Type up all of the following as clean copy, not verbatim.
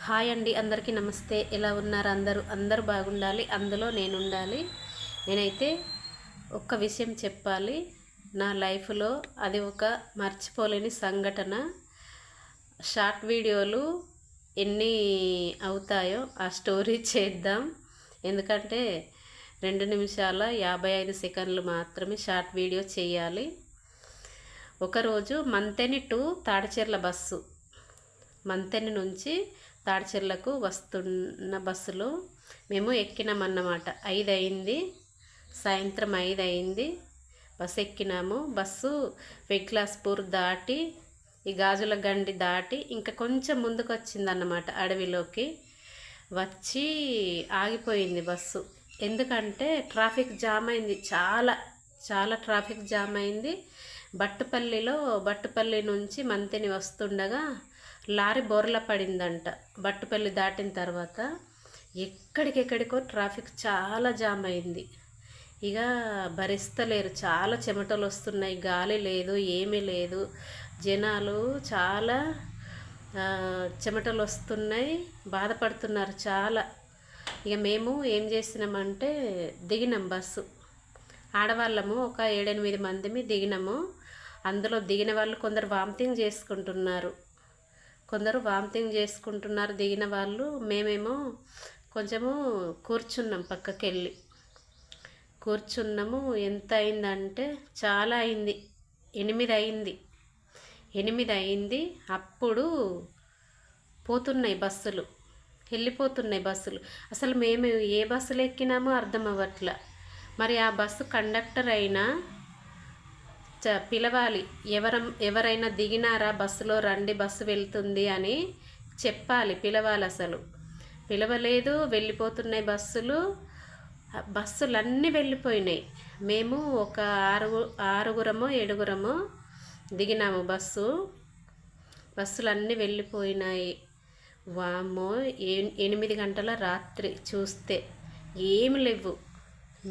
Hi అండి, అందరికీ నమస్తే. ఎలా ఉన్నారు? అందరూ బాగుండాలి, అందులో నేను ఉండాలి. నేనైతే ఒక్క విషయం చెప్పాలి. నా లైఫ్లో అది ఒక మర్చిపోలేని సంఘటన. షార్ట్ వీడియోలు ఎన్ని అవుతాయో ఆ స్టోరీ చేద్దాం. ఎందుకంటే 2 నిమిషాల 55 సెకండ్లు మాత్రమే షార్ట్ వీడియో చేయాలి. ఒకరోజు మంతెని టు తాడిచెర్ల బస్సు, మంతెని నుంచి తాడిచెర్లకు వస్తున్న బస్సులో మేము ఎక్కినామన్నమాట. 5 అయింది, సాయంత్రం 5 అయింది. బస్సు ఎక్కినాము. బస్సు వెక్లాస్పూర్ దాటి, ఈ గాజుల గండి దాటి ఇంకా కొంచెం ముందుకు వచ్చిందన్నమాట. అడవిలోకి వచ్చి ఆగిపోయింది బస్సు. ఎందుకంటే ట్రాఫిక్ జామ్ అయింది, చాలా ట్రాఫిక్ జామ్ అయింది. బట్టుపల్లి నుంచి మంతెని వస్తుండగా లారీ బోర్ల పడిందంట. బట్టుపల్లి దాటిన తర్వాత ఎక్కడికెక్కడికో ట్రాఫిక్ చాలా జామ్ అయింది. ఇక భరిస్తలేరు, చాలా చెమటలు వస్తున్నాయి, గాలి లేదు, ఏమీ లేదు. జనాలు చాలా చెమటలు వస్తున్నాయి, బాధపడుతున్నారు చాలా. ఇక మేము ఏం చేసినామంటే దిగినాం బస్సు. ఆడవాళ్ళము ఒక 7-8 మందిమి దిగినాము. అందులో దిగిన వాళ్ళు కొందరు వామిటింగ్ చేసుకుంటున్నారు దిగిన వాళ్ళు. మేమేమో కొంచెము కూర్చున్నాం, పక్కకెళ్ళి కూర్చున్నాము. ఎంత అయిందంటే చాలా అయింది, 8 అయింది. అప్పుడు పోతున్నాయి బస్సులు, వెళ్ళిపోతున్నాయి బస్సులు. అసలు మేము ఏ బస్సులు ఎక్కినామో అర్థం అవ్వట్లే. మరి ఆ బస్సు కండక్టర్ అయినా పిలవాలి, ఎవరైనా దిగినారా బస్సులో, రండి బస్సు వెళ్తుంది అని చెప్పాలి, పిలవాలి. అసలు పిలవలేదు, వెళ్ళిపోతున్నాయి బస్సులన్నీ వెళ్ళిపోయినాయి. మేము ఒక 6-7 దిగినాము. బస్సులన్నీ వెళ్ళిపోయినాయి. వామ్మో, 8 గంటల రాత్రి చూస్తే ఏమి లేవు.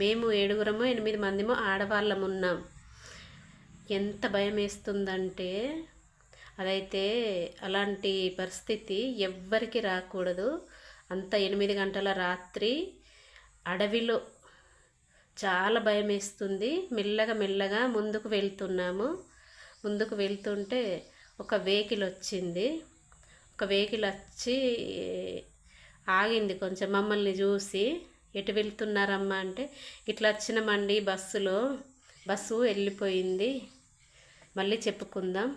మేము 7-8 మందిమో ఆడవాళ్ళము ఉన్నాం. ఎంత భయం వేస్తుందంటే అదైతే, అలాంటి పరిస్థితి ఎవ్వరికి రాకూడదు. అంత 8 గంటల రాత్రి అడవిలో చాలా భయం వేస్తుంది. మెల్లగా ముందుకు వెళ్తుంటే ఒక వెహికల్ వచ్చింది. ఒక వెహికల్ వచ్చి ఆగింది. కొంచెం మమ్మల్ని చూసి, ఎటు వెళ్తున్నారమ్మా అంటే, ఇట్లా వచ్చినామండి బస్సు వెళ్ళిపోయింది, మళ్ళీ చెప్పుకుందాం.